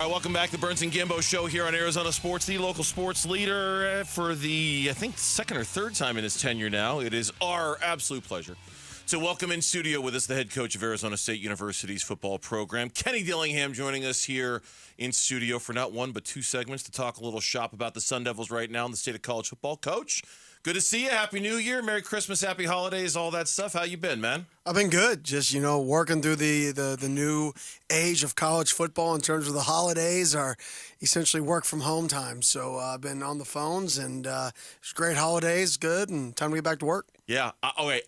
welcome back to the Burns Gambo show here on Arizona Sports, the local sports leader for the, I think, second or third time in his tenure now. It is our absolute pleasure to welcome in studio with us the head coach of Arizona State University's football program, Kenny Dillingham, joining us here in studio for not one but two segments to talk a little shop about the Sun Devils right now in the state of college football. Coach, good to see you. Happy New Year. Merry Christmas. Happy holidays. All that stuff. How you been, man? I've been good. Just, working through the new age of college football in terms of the holidays are essentially work from home time. So I've been on the phones and it's great holidays. Good. And time to get back to work. Yeah. Okay.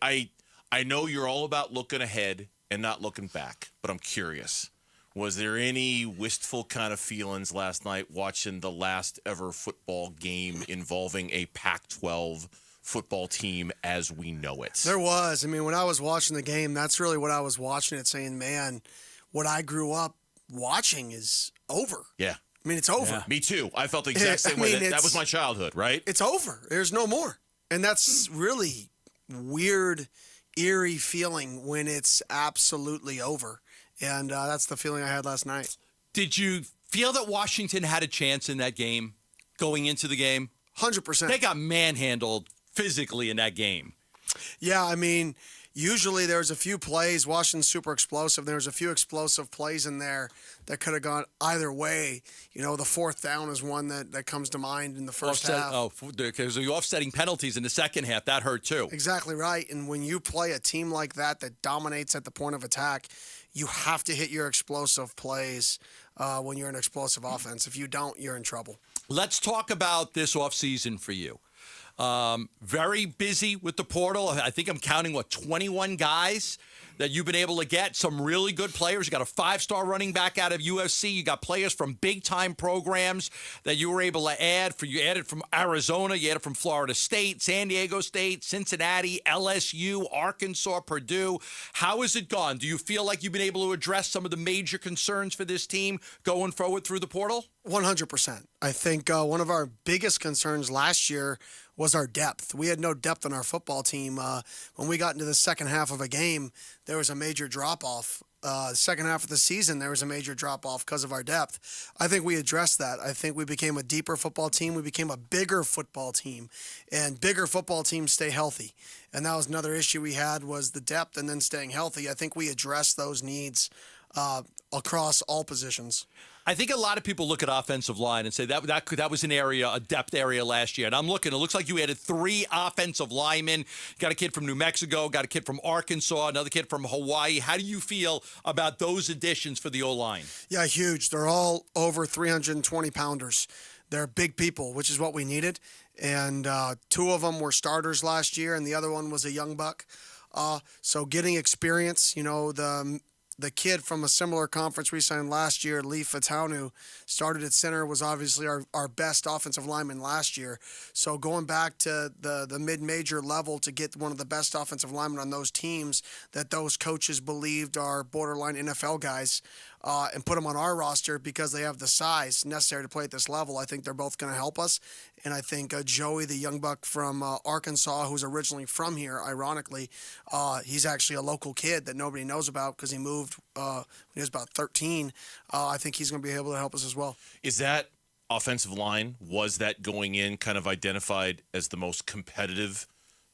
I know you're all about looking ahead and not looking back, but I'm curious. Was there any wistful kind of feelings last night watching the last ever football game involving a Pac-12 football team as we know it? There was. I mean, when I was watching the game, that's really what I was watching it, saying, man, what I grew up watching is over. Yeah. I mean, it's over. Yeah. Me too. I felt the exact same way. That was my childhood, right? It's over. There's no more. And that's really weird, eerie feeling when it's absolutely over. And that's the feeling I had last night. Did you feel that Washington had a chance in that game going into the game? 100%. They got manhandled physically in that game. Yeah, I mean, usually there's a few plays. Washington's super explosive. There's a few explosive plays in there that could have gone either way. The fourth down is one that comes to mind in the first half. Oh, because the offsetting penalties in the second half, that hurt too. Exactly right. And when you play a team like that dominates at the point of attack, you have to hit your explosive plays when you're an explosive offense. If you don't, you're in trouble. Let's talk about this offseason for you. Very busy with the portal. I think I'm counting, 21 guys that you've been able to get. Some really good players. You got a 5-star running back out of USC. You got players from big-time programs that you were able to add. You added from Arizona. You added from Florida State, San Diego State, Cincinnati, LSU, Arkansas, Purdue. How has it gone? Do you feel like you've been able to address some of the major concerns for this team going forward through the portal? 100%. I think one of our biggest concerns last year was our depth. We had no depth on our football team. When we got into the second half of a game, there was a major drop-off. The second half of the season, there was a major drop-off because of our depth. I think we addressed that. I think we became a deeper football team. We became a bigger football team, and bigger football teams stay healthy. And that was another issue we had, was the depth and then staying healthy. I think we addressed those needs across all positions. I think a lot of people look at offensive line and say that was an area, a depth area last year. And I'm looking, it looks like you added 3 offensive linemen. Got a kid from New Mexico, got a kid from Arkansas, another kid from Hawaii. How do you feel about those additions for the O-line? Yeah, huge. They're all over 320-pounders. They're big people, which is what we needed. And 2 of them were starters last year, and the other one was a young buck. So getting experience, the kid from a similar conference we signed last year, Lee Fatanu, started at center, was obviously our best offensive lineman last year. So going back to the mid-major level to get one of the best offensive linemen on those teams that those coaches believed are borderline NFL guys, and put them on our roster because they have the size necessary to play at this level, I think they're both going to help us. And I think Joey, the young buck from Arkansas, who's originally from here, ironically, he's actually a local kid that nobody knows about because he moved when he was about 13. I think he's going to be able to help us as well. Is that offensive line, was that going in kind of identified as the most competitive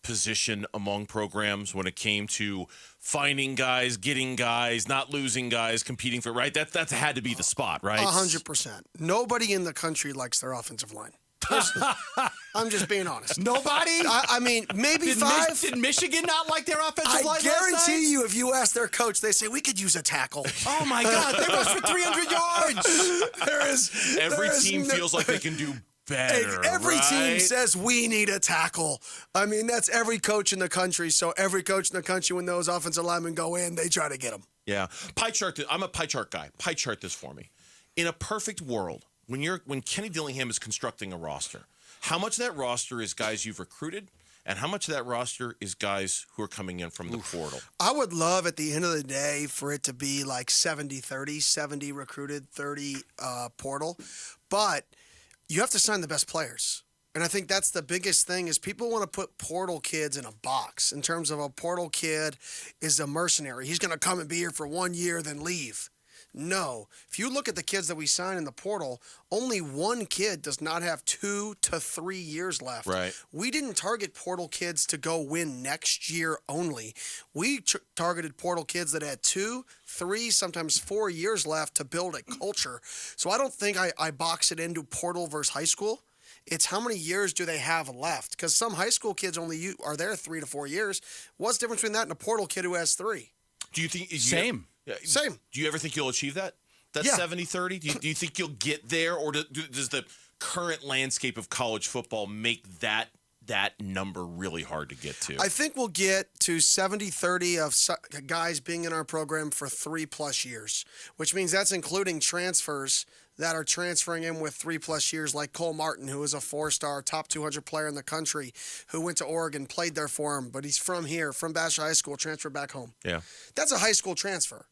position among programs when it came to finding guys, getting guys, not losing guys, competing for, right? That's had to be the spot, right? 100%. Nobody in the country likes their offensive line. I'm just being honest. Nobody? I mean, maybe 5. Did Michigan not like their offensive line? I guarantee you, if you ask their coach, they say, we could use a tackle. Oh, my God. They rushed for 300 yards. Every team feels like they can do better. Every team right? says we need a tackle. I mean, that's every coach in the country. So every coach in the country, when those offensive linemen go in, they try to get them. Yeah. Pie chart. I'm a pie chart guy. Pie chart this for me. In a perfect world, when Kenny Dillingham is constructing a roster, how much of that roster is guys you've recruited, and how much of that roster is guys who are coming in from the portal? I would love at the end of the day for it to be like 70-30, 70 recruited, 30 portal. But you have to sign the best players. And I think that's the biggest thing is people want to put portal kids in a box in terms of a portal kid is a mercenary. He's going to come and be here for 1 year, then leave. No. If you look at the kids that we sign in the portal, only one kid does not have 2 to 3 years left. Right. We didn't target portal kids to go win next year only. We targeted portal kids that had 2, 3, sometimes 4 years left to build a culture. So I don't think I box it into portal versus high school. It's how many years do they have left? Because some high school kids only are there 3 to 4 years. What's the difference between that and a portal kid who has 3? Do you think Same. Same. Do you ever think you'll achieve that? That Yeah. 70-30? Do you think you'll get there, or does the current landscape of college football make that number really hard to get to? I think we'll get to 70-30 of guys being in our program for 3+ years, which means that's including transfers that are transferring in with 3+ years, like Cole Martin, who is a 4-star, top 200 player in the country, who went to Oregon, played there for him, but he's from here, from Basha High School, transferred back home. Yeah. That's a high school transfer.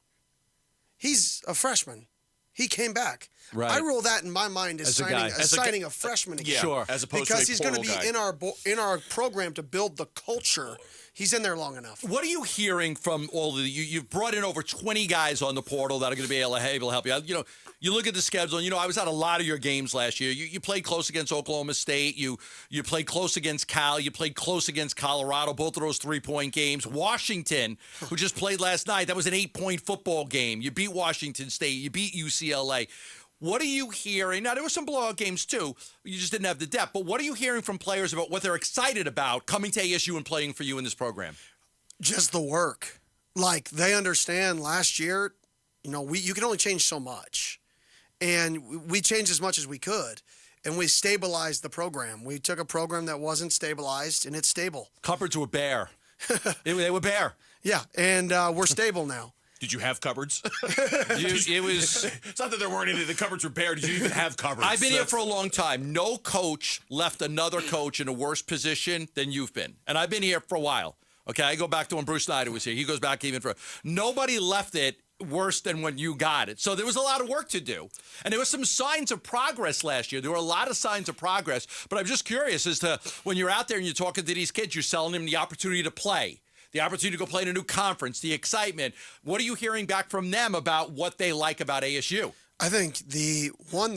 He's a freshman. He came back. Right. I rule that in my mind as signing a freshman again. Yeah, Sure. as opposed Because to a he's going to portal be guy. in our program to build the culture. He's in there long enough. What are you hearing from all the you've brought in over 20 guys on the portal that are going to be able to help you out? You know, you look at the schedule, and I was at a lot of your games last year. You played close against Oklahoma State. You played close against Cal. You played close against Colorado, both of those 3-point games. Washington, who just played last night, that was an 8-point football game. You beat Washington State. You beat UCLA. What are you hearing? Now, there were some blowout games, too. You just didn't have the depth. But what are you hearing from players about what they're excited about coming to ASU and playing for you in this program? Just the work. Like, they understand last year, you can only change so much. And we changed as much as we could. And we stabilized the program. We took a program that wasn't stabilized, and it's stable. Cupboards were bare. They were bare. Yeah, and we're stable now. Did you have cupboards? It was. It's not that there weren't any. The cupboards were bare. Did you even have cupboards? I've been here for a long time. No coach left another coach in a worse position than you've been. And I've been here for a while. Okay, I go back to when Bruce Snyder was here. He goes back even further. Nobody left it worse than when you got it. So there was a lot of work to do. And there were some signs of progress last year. There were a lot of signs of progress. But I'm just curious as to when you're out there and you're talking to these kids, you're selling them the opportunity to play. The opportunity to go play in a new conference, the excitement. What are you hearing back from them about what they like about ASU? I think the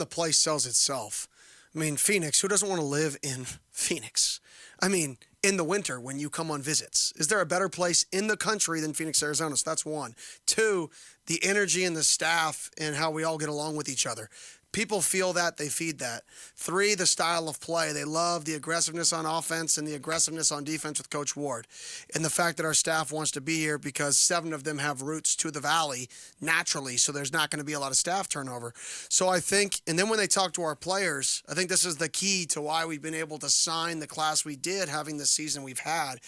place sells itself. I mean, Phoenix, who doesn't want to live in Phoenix? I mean, in the winter when you come on visits. Is there a better place in the country than Phoenix, Arizona? So that's one. 2, the energy in the staff and how we all get along with each other. People feel that, they feed that. 3, the style of play. They love the aggressiveness on offense and the aggressiveness on defense with Coach Ward. And the fact that our staff wants to be here because 7 of them have roots to the Valley naturally, so there's not going to be a lot of staff turnover. So I think, and then when they talk to our players, I think this is the key to why we've been able to sign the class we did having the season we've had.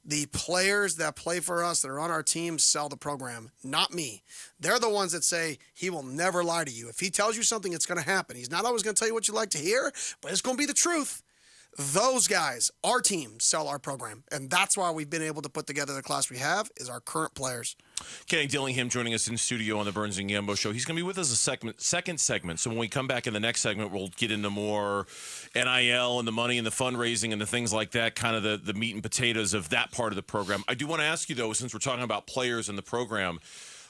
The players that play for us, that are on our team, sell the program, not me. They're the ones that say he will never lie to you. If he tells you something, it's going to happen. He's not always going to tell you what you like to hear, but it's going to be the truth. Those guys, our team, sell our program. And that's why we've been able to put together the class we have, is our current players. Kenny Dillingham joining us in studio on the Burns Gambo show. He's going to be with us second segment. So when we come back in the next segment, we'll get into more NIL and the money and the fundraising and the things like that, kind of the meat and potatoes of that part of the program. I do want to ask you, though, since we're talking about players in the program,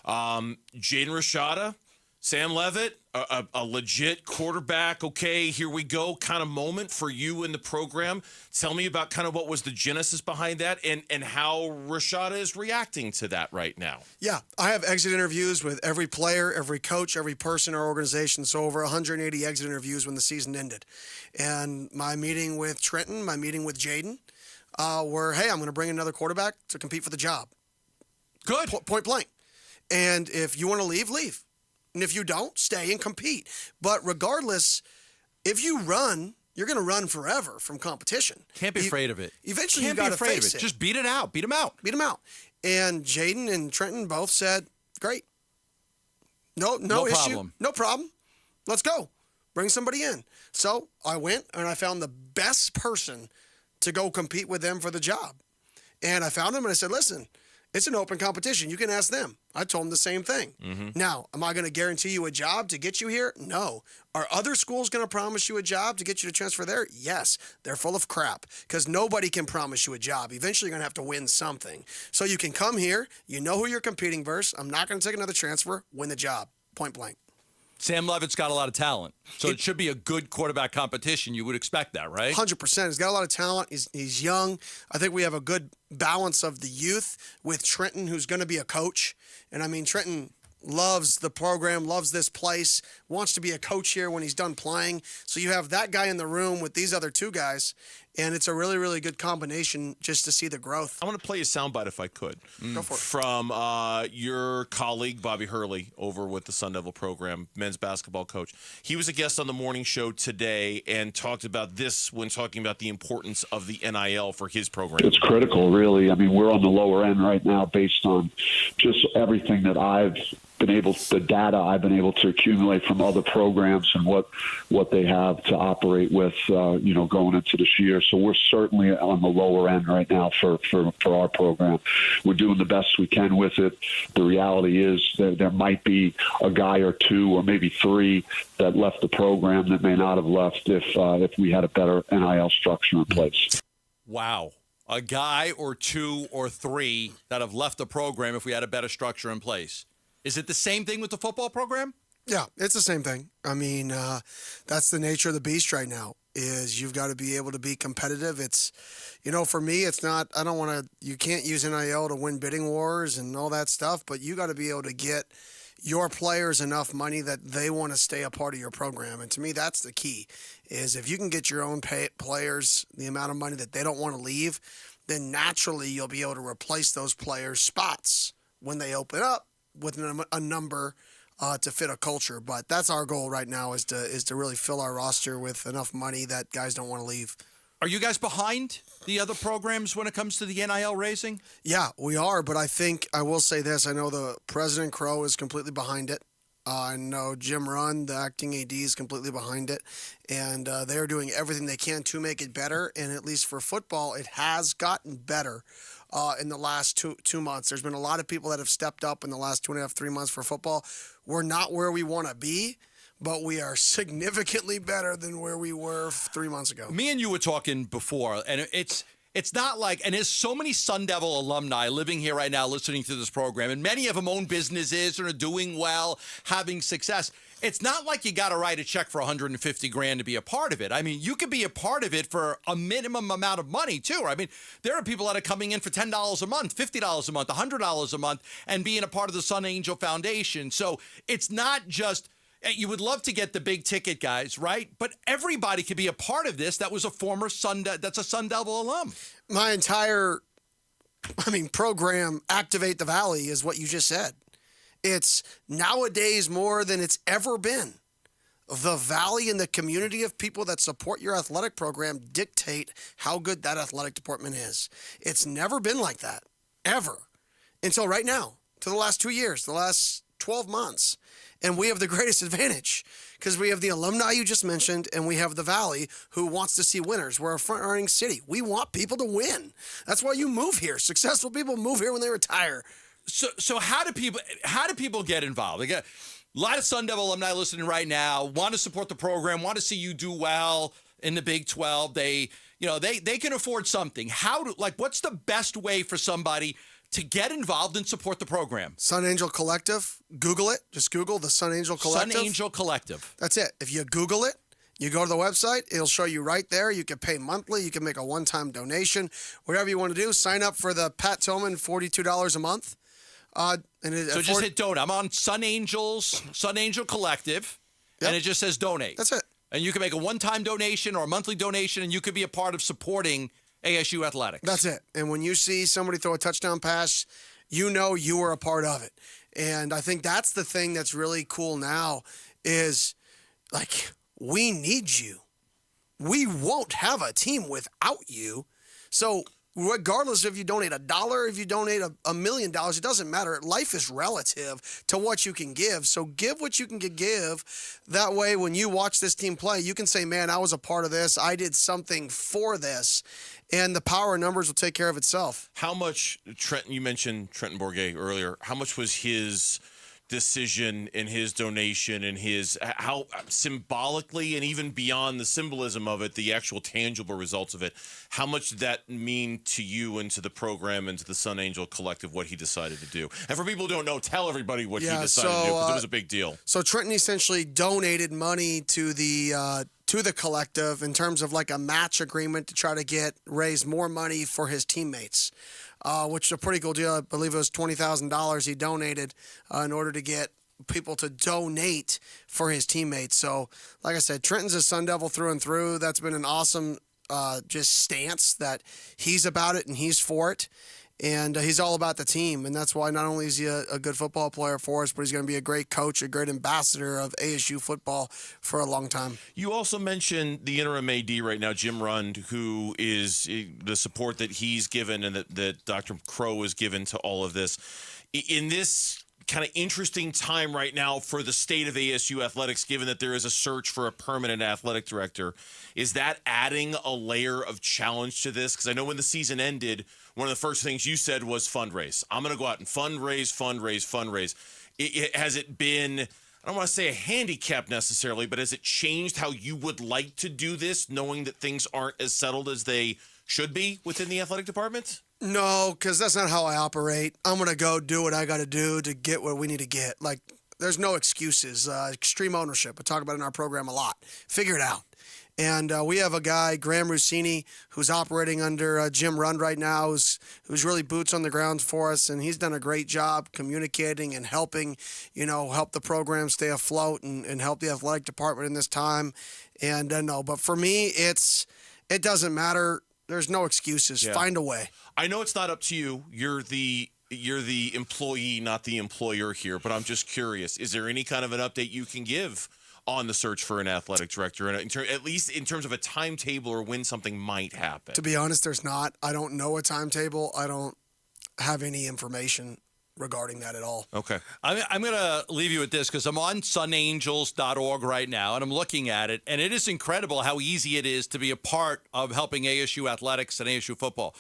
Jaden Rashada, Sam Levitt, a legit quarterback, okay, here we go kind of moment for you in the program. Tell me about kind of what was the genesis behind that and how Rashada is reacting to that right now. Yeah, I have exit interviews with every player, every coach, every person in our organization. So over 180 exit interviews when the season ended. And my meeting with Trenton, my meeting with Jaden were, hey, I'm going to bring another quarterback to compete for the job. Good. Point blank. And if you want to leave, leave. And if you don't, stay and compete. But regardless, if you run, you're going to run forever from competition. Can't be afraid of it. Eventually, you got to face it. Just beat it out. Beat them out. Beat them out. And Jaden and Trenton both said, great. No issue. Problem. No problem. Let's go. Bring somebody in. So I went and I found the best person to go compete with them for the job. And I found him and I said, listen, it's an open competition. You can ask them. I told them the same thing. Mm-hmm. Now, am I going to guarantee you a job to get you here? No. Are other schools going to promise you a job to get you to transfer there? Yes. They're full of crap because nobody can promise you a job. Eventually, you're going to have to win something. So you can come here. You know who you're competing versus. I'm not going to take another transfer. Win the job. point blank. Sam Levitt's got a lot of talent, so it should be a good quarterback competition. You would expect that, right? 100%. He's got a lot of talent. He's young. I think we have a good balance of the youth with Trenton, who's going to be a coach. And, I mean, Trenton loves the program, loves this place, wants to be a coach here when he's done playing. So you have that guy in the room with these other two guys, and it's a really, really good combination just to see the growth. I want to play a soundbite if I could. Go for it. From your colleague, Bobby Hurley, over with the Sun Devil program, men's basketball coach. He was a guest on the morning show today and talked about this when talking about the importance of the NIL for his program. It's critical, really. I mean, we're on the lower end right now based on just everything that the data I've been able to accumulate from other programs and what they have to operate with, going into this year. So we're certainly on the lower end right now for our program. We're doing the best we can with it. The reality is there might be a guy or two or maybe three that left the program that may not have left if we had a better NIL structure in place. Wow. A guy or two or three that have left the program if we had a better structure in place. Is it the same thing with the football program? Yeah, it's the same thing. I mean, that's the nature of the beast right now, is you've got to be able to be competitive. It's, for me, it's not, you can't use NIL to win bidding wars and all that stuff, but you got to be able to get your players enough money that they want to stay a part of your program. And to me, that's the key, is if you can get your own players the amount of money that they don't want to leave, then naturally you'll be able to replace those players' spots when they open up with a number to fit a culture. But that's our goal right now, is to really fill our roster with enough money that guys don't want to leave. Are you guys behind the other programs when it comes to the NIL raising? Yeah, we are, but I think I will say this. I know the President Crow is completely behind it. I know Jim Runn, the acting AD, is completely behind it, and they're doing everything they can to make it better, and at least for football, it has gotten better in the last two months. There's been a lot of people that have stepped up in the last 2.5, 3 months for football. We're not where we want to be, but we are significantly better than where we were 3 months ago. Me and you were talking before, and it's not like, and there's so many Sun Devil alumni living here right now listening to this program, and many of them own businesses and are doing well, having success. It's not like you got to write a check for $150,000 to be a part of it. I mean, you could be a part of it for a minimum amount of money, too. I mean, there are people that are coming in for $10 a month, $50 a month, $100 a month, and being a part of the Sun Angel Foundation. So it's not just, you would love to get the big ticket guys, right? But everybody could be a part of this that was a former that's a Sun Devil alum. My entire, program, Activate the Valley, is what you just said. It's nowadays more than it's ever been. The Valley and the community of people that support your athletic program dictate how good that athletic department is. It's never been like that, ever, until right now, to the last 2 years, the last 12 months. And we have the greatest advantage because we have the alumni you just mentioned, and we have the Valley who wants to see winners. We're a front-running city. We want people to win. That's why you move here. Successful people move here when they retire. So how do people get involved? They got a lot of Sun Devil alumni listening right now, want to support the program, want to see you do well in the Big 12. They can afford something. What's the best way for somebody to get involved and support the program? Sun Angel Collective. Google it. Just Google the Sun Angel Collective. Sun Angel Collective. That's it. If you Google it, you go to the website, it'll show you right there. You can pay monthly. You can make a one-time donation. Whatever you want to do, sign up for the Pat Tillman $42 a month. Just hit donate. I'm on Sun Angel Collective, Yep. and it just says donate. That's it. And you can make a one-time donation or a monthly donation, and you could be a part of supporting ASU athletics. That's it. And when you see somebody throw a touchdown pass, you know you were a part of it. And I think that's the thing that's really cool now is, we need you. We won't have a team without you. So regardless if you donate $1, if you donate $1 million, it doesn't matter. Life is relative to what you can give. So give what you can give. That way, when you watch this team play, you can say, man, I was a part of this. I did something for this. And the power of numbers will take care of itself. How much, Trenton, you mentioned Trenton Bourget earlier, how much was his decision and his donation and his how symbolically and even beyond the symbolism of it, the actual tangible results of it, how much did that mean to you and to the program and to the Sun Angel Collective, what he decided to do? And for people who don't know, tell everybody what he decided to do, because it was a big deal. So Trenton essentially donated money to the collective in terms of like a match agreement to try to raise more money for his teammates, which is a pretty cool deal. I believe it was $20,000 he donated in order to get people to donate for his teammates. So, like I said, Trenton's a Sun Devil through and through. That's been an awesome just stance that he's about it and he's for it. And he's all about the team, and that's why not only is he a good football player for us, but he's going to be a great coach, a great ambassador of ASU football for a long time. You also mentioned the interim AD right now, Jim Rund, who is the support that he's given and that Dr. Crow has given to all of this. In this kind of interesting time right now for the state of ASU athletics, given that there is a search for a permanent athletic director, is that adding a layer of challenge to this? Because I know when the season ended, one of the first things you said was fundraise. I'm going to go out and fundraise. Has it been, I don't want to say a handicap necessarily, but has it changed how you would like to do this, knowing that things aren't as settled as they should be within the athletic department? No, because that's not how I operate. I'm going to go do what I got to do to get what we need to get. Like, there's no excuses. Extreme ownership. I talk about it in our program a lot. Figure it out. And we have a guy, Graham Rossini, who's operating under Jim Rund right now, who's really boots on the ground for us, and he's done a great job communicating and helping, help the program stay afloat and help the athletic department in this time. And no, but for me, it doesn't matter. There's no excuses. Yeah. Find a way. I know it's not up to you. You're the employee, not the employer here, but I'm just curious. Is there any kind of an update you can give on the search for an athletic director, and at least in terms of a timetable or when something might happen? To be honest, there's not. I don't know a timetable. I don't have any information regarding that at all. Okay. I'm going to leave you with this because I'm on sunangels.org right now, and I'm looking at it, and it is incredible how easy it is to be a part of helping ASU athletics and ASU football.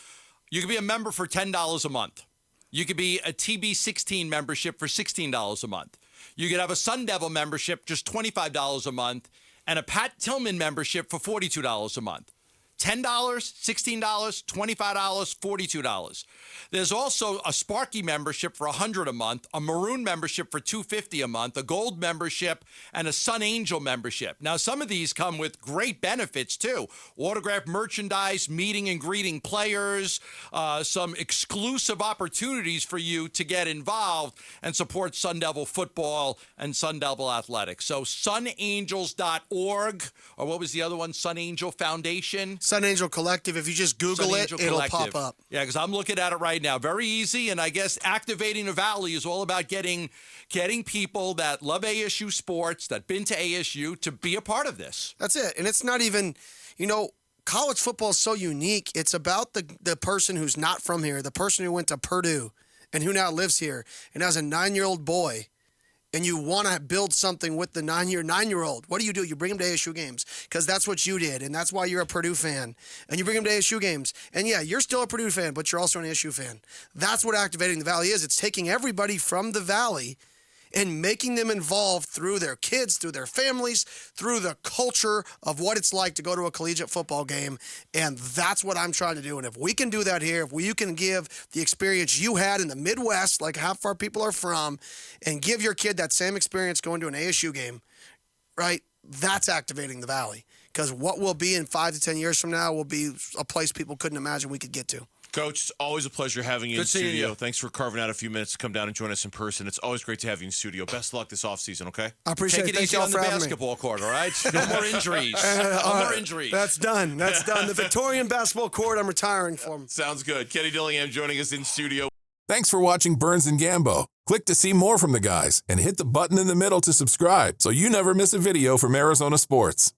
You can be a member for $10 a month. You could be a TB16 membership for $16 a month. You could have a Sun Devil membership, just $25 a month, and a Pat Tillman membership for $42 a month. $10, $16, $25, $42. There's also a Sparky membership for $100 a month, a Maroon membership for $250 a month, a Gold membership, and a Sun Angel membership. Now, some of these come with great benefits, too. Autographed merchandise, meeting and greeting players, some exclusive opportunities for you to get involved and support Sun Devil football and Sun Devil athletics. So sunangels.org, or what was the other one? Sun Angel Foundation? Sun Angel Collective. If you just Google it, it'll pop up. Yeah, because I'm looking at it right now. Very easy, and I guess activating the Valley is all about getting people that love ASU sports, that been to ASU, to be a part of this. That's it. And it's not even, college football is so unique. It's about the person who's not from here, the person who went to Purdue and who now lives here and has a 9-year-old boy. And you want to build something with the 9-year-old. What do? You bring him to ASU games because that's what you did, and that's why you're a Purdue fan. And you bring him to ASU games. And, yeah, you're still a Purdue fan, but you're also an ASU fan. That's what activating the Valley is. It's taking everybody from the Valley and making them involved through their kids, through their families, through the culture of what it's like to go to a collegiate football game. And that's what I'm trying to do. And if we can do that here, you can give the experience you had in the Midwest, like half our people are from, and give your kid that same experience going to an ASU game, right? That's activating the Valley. Because what we'll be in 5 to 10 years from now will be a place people couldn't imagine we could get to. Coach, it's always a pleasure having you in studio. Thanks for carving out a few minutes to come down and join us in person. It's always great to have you in studio. Best of luck this offseason, okay? I appreciate it. Take it easy on the basketball court, all right? No more injuries. No more injuries. That's done. The Victorian basketball court, I'm retiring from. Sounds good. Kenny Dillingham joining us in studio. Thanks for watching Burns Gambo. Click to see more from the guys and hit the button in the middle to subscribe so you never miss a video from Arizona sports.